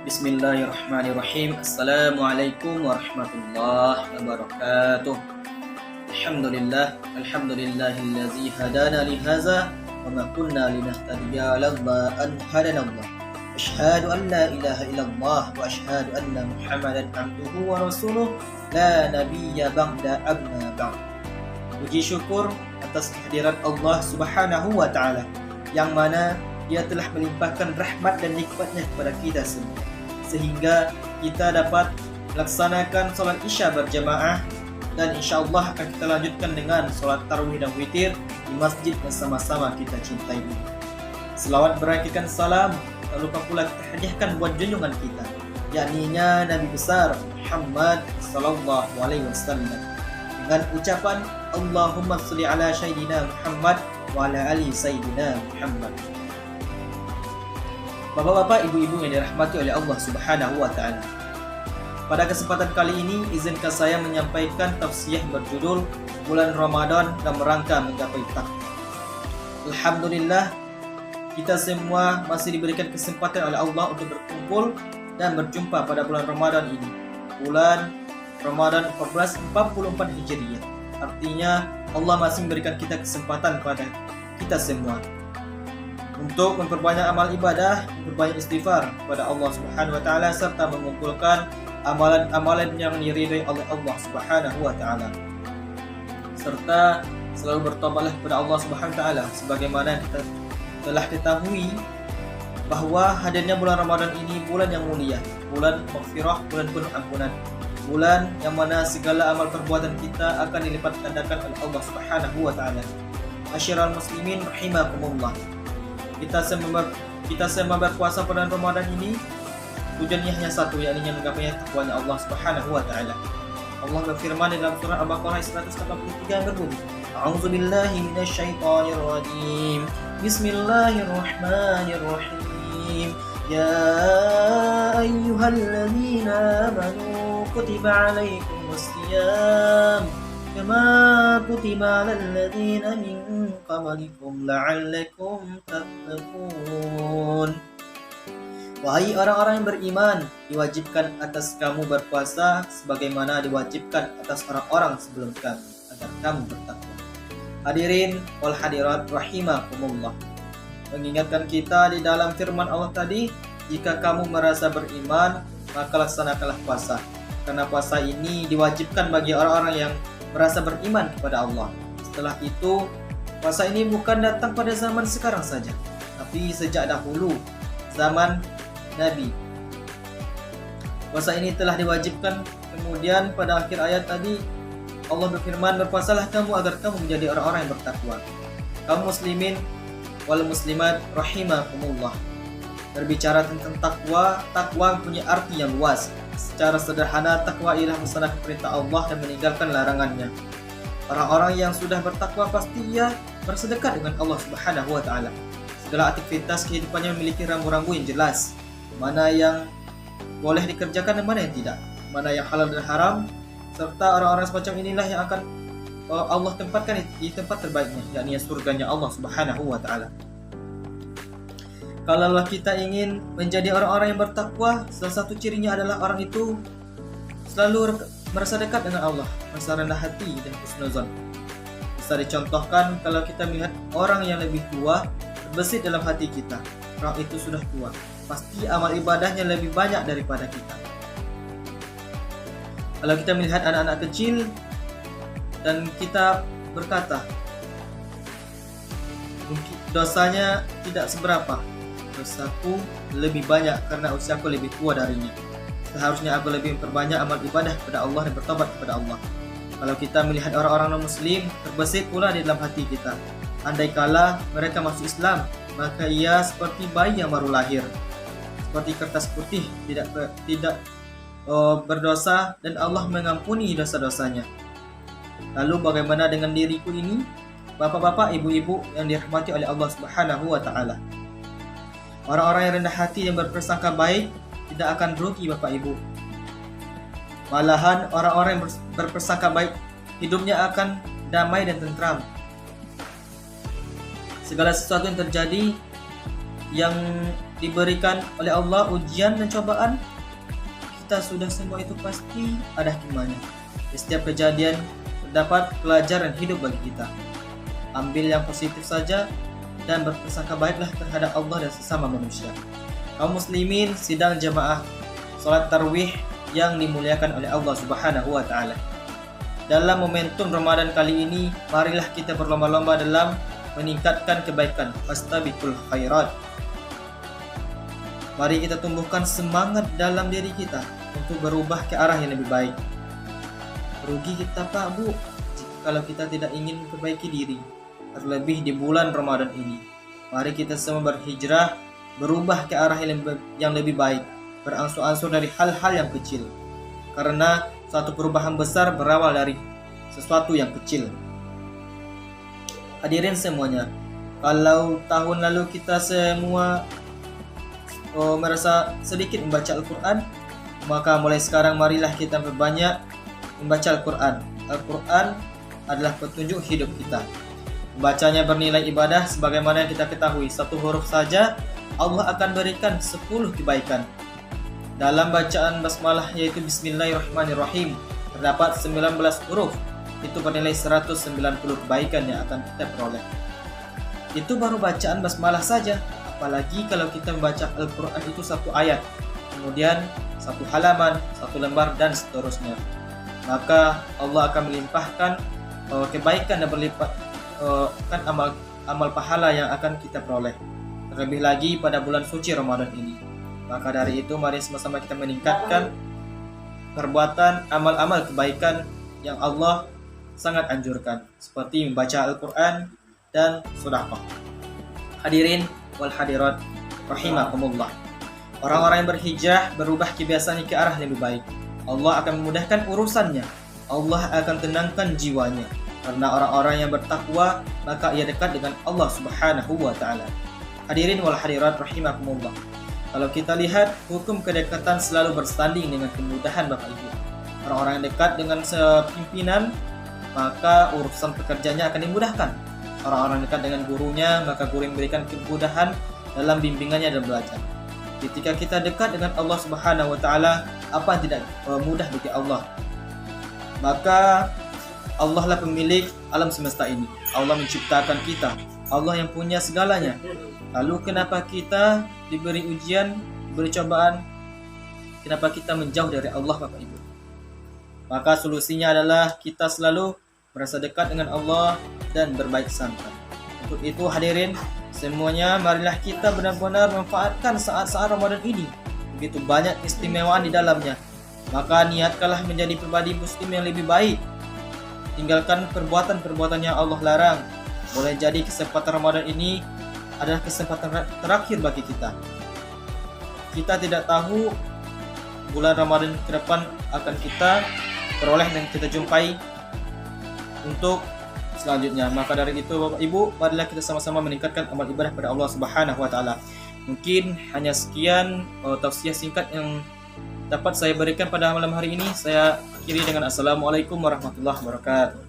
Bismillahirrahmanirrahim. Assalamualaikum warahmatullahi wabarakatuh. Alhamdulillahillazi hadana li hadza wa ma kunna linahtadiya laula an hadanallah. Asyhadu an la ilaha illallah wa asyhadu anna Muhammadan abduhu wa rasuluh la nabiyya ba'da amma ba'd. Puji syukur atas kehadiran Allah Subhanahu wa taala yang mana Dia telah melimpahkan rahmat dan nikmatnya kepada kita semua, sehingga kita dapat melaksanakan solat isya berjamaah, dan insyaAllah akan kita lanjutkan dengan solat tarawih dan witir di masjid yang sama-sama kita cintai ini. Selawat berakhirkan salam, tak lupa pula kita hadiahkan buat junjungan kita, yakninya Nabi besar Muhammad sallallahu alaihi wasallam, dengan ucapan Allahumma sholli ala sayyidina Muhammad wa ala ali sayyidina Muhammad. Bapak-bapak, ibu-ibu yang dirahmati oleh Allah Subhanahu wa taala. Pada kesempatan kali ini, izinkan saya menyampaikan tausiah berjudul Bulan Ramadan dalam rangka menggapai takwa. Alhamdulillah, kita semua masih diberikan kesempatan oleh Allah untuk berkumpul dan berjumpa pada bulan Ramadan ini. Bulan Ramadan 1444 Hijriah. Artinya Allah masih memberikan kita kesempatan kepada kita semua untuk memperbanyak amal ibadah, memperbanyak istighfar kepada Allah Subhanahu wa taala, serta mengumpulkan amalan-amalan yang diridhai oleh Allah Subhanahu wa taala. Serta selalu bertobatlah kepada Allah Subhanahu wa taala, sebagaimana kita telah ketahui bahwa hadirnya bulan Ramadan ini bulan yang mulia, bulan maghfirah, bulan penuh ampunan, bulan yang mana segala amal perbuatan kita akan dilipat gandakan oleh Allah Subhanahu wa taala. Masyiral muslimin rahimakumullah. Kita semua berpuasa pada Ramadan ini tujuannya hanya satu, yakni menggapai takwanya Allah Subhanahu wa taala. Allah berfirman dalam surah Al-Baqarah 183 berbunyi, A'udzubillahi minasyaitonir rajim. Bismillahirrahmanirrahim. Ya ayyuhalladzina amanu kutiba 'alaikumus shiyam kama kutiba 'alal ladzina min qablikum la'allakum tattaqun. Wahai orang-orang yang beriman, diwajibkan atas kamu berpuasa sebagaimana diwajibkan atas orang-orang sebelum kamu, agar kamu bertakwa. Hadirin wal hadirat rahimakumullah. Mengingatkan kita di dalam firman Allah tadi, jika kamu merasa beriman, maka laksanakanlah puasa. Karena puasa ini diwajibkan bagi orang-orang yang merasa beriman kepada Allah. Setelah itu, puasa ini bukan datang pada zaman sekarang saja, tapi sejak dahulu, zaman Nabi. Puasa ini telah diwajibkan. Kemudian pada akhir ayat tadi Allah berfirman, berpuasalah kamu agar kamu menjadi orang-orang yang bertakwa. Kaum muslimin wal muslimat rahimakumullah. Berbicara tentang takwa, takwa punya arti yang luas. Secara sederhana, takwa ialah melaksanakan perintah Allah dan meninggalkan larangannya. Orang-orang yang sudah bertakwa pasti ia bersedekah dengan Allah Subhanahu wa taala. Segala aktivitas kehidupannya memiliki rambu-rambu yang jelas, mana yang boleh dikerjakan dan mana yang tidak, mana yang halal dan haram, serta orang-orang semacam inilah yang akan Allah tempatkan di tempat terbaiknya, yakni surganya Allah Subhanahu wa taala. Kalau kita ingin menjadi orang-orang yang bertakwa, salah satu cirinya adalah orang itu selalu merasa dekat dengan Allah, merasa rendah hati dan husnuzon. Bisa dicontohkan kalau kita melihat orang yang lebih tua terbesit dalam hati kita, orang itu sudah tua, pasti amal ibadahnya lebih banyak daripada kita. Kalau kita melihat anak-anak kecil dan kita berkata, mungkin dosanya tidak seberapa, dosaku lebih banyak karena usiaku lebih tua darinya. Seharusnya aku lebih memperbanyak amal ibadah kepada Allah dan bertobat kepada Allah. Kalau kita melihat orang-orang non-muslim, terbesit pula di dalam hati kita, andai kala mereka masuk Islam, maka ia seperti bayi yang baru lahir, seperti kertas putih, tidak berdosa dan Allah mengampuni dosa-dosanya. Lalu bagaimana dengan diriku ini? Bapak-bapak, ibu-ibu yang dirahmati oleh Allah Subhanahu wa taala. Orang-orang yang rendah hati dan berprasangka baik tidak akan rugi, Bapak Ibu. Malahan orang-orang yang berprasangka baik hidupnya akan damai dan tentram. Segala sesuatu yang terjadi yang diberikan oleh Allah ujian dan cobaan, kita sudah semua itu pasti ada hikmahnya. Di setiap kejadian terdapat pelajaran hidup bagi kita. Ambil yang positif saja dan berprasangka baiklah terhadap Allah dan sesama manusia. Kaum muslimin sidang jamaah salat tarawih yang dimuliakan oleh Allah Subhanahu wa taala. Dalam momentum Ramadan kali ini, marilah kita berlomba-lomba dalam meningkatkan kebaikan. Fastabiqul khairat. Mari kita tumbuhkan semangat dalam diri kita untuk berubah ke arah yang lebih baik. Rugi kita Pak Bu kalau kita tidak ingin memperbaiki diri, terlebih di bulan Ramadan ini. Mari kita semua berhijrah, berubah ke arah yang lebih baik, berangsur-angsur dari hal-hal yang kecil. Karena suatu perubahan besar berawal dari sesuatu yang kecil. Hadirin semuanya, kalau tahun lalu kita semua merasa sedikit membaca Al-Quran, maka mulai sekarang marilah kita berbanyak membaca Al-Quran. Al-Quran adalah petunjuk hidup kita. Membacanya bernilai ibadah sebagaimana yang kita ketahui. Satu huruf saja Allah akan berikan 10 kebaikan. Dalam bacaan basmalah yaitu Bismillahirrahmanirrahim terdapat 19 huruf. Itu bernilai 190 kebaikan yang akan kita peroleh. Itu baru bacaan basmalah saja. Apalagi kalau kita membaca Al-Quran itu satu ayat, kemudian satu halaman, satu lembar, dan seterusnya. Maka Allah akan melimpahkan kebaikan dan berlipat kan amal pahala yang akan kita peroleh. Terlebih lagi pada bulan suci Ramadan ini. Maka dari itu mari sama-sama kita meningkatkan perbuatan amal-amal kebaikan yang Allah sangat anjurkan, seperti membaca Al-Quran dan sedekah. Hadirin wal hadirat rahimakumullah. Orang-orang yang berhijrah berubah kebiasaannya ke arah yang lebih baik. Allah akan memudahkan urusannya. Allah akan tenangkan jiwanya. Karena orang-orang yang bertakwa, maka ia dekat dengan Allah Subhanahu wa taala. Hadirin wal hadirat rahimakumullah. Kalau kita lihat, hukum kedekatan selalu bersanding dengan kemudahan Bapak Ibu. Orang-orang yang dekat dengan pimpinan, maka urusan pekerjaannya akan dimudahkan. Orang-orang dekat dengan gurunya, maka guru memberikan kemudahan dalam bimbingannya dan belajar. Ketika kita dekat dengan Allah Subhanahu wa taala, apa yang tidak mudah bagi Allah? Maka Allah lah pemilik alam semesta ini. Allah menciptakan kita. Allah yang punya segalanya. Lalu kenapa kita diberi ujian, diberi cobaan? Kenapa kita menjauh dari Allah Bapak Ibu? Maka solusinya adalah kita selalu merasa dekat dengan Allah dan berbaik sangka. Untuk itu hadirin semuanya, marilah kita benar-benar manfaatkan saat-saat Ramadan ini. Begitu banyak keistimewaan di dalamnya. Maka niatkanlah menjadi pribadi muslim yang lebih baik. Tinggalkan perbuatan-perbuatan yang Allah larang. Boleh jadi kesempatan Ramadan ini adalah kesempatan terakhir bagi kita. Kita tidak tahu bulan Ramadan ke depan akan kita peroleh dan kita jumpai untuk selanjutnya. Maka dari itu Bapak Ibu, marilah kita sama-sama meningkatkan amal ibadah pada Allah Subhanahu wa taala. Mungkin hanya sekian tausiah singkat yang dapat saya berikan pada malam hari ini. Saya akhiri dengan assalamualaikum warahmatullahi wabarakatuh.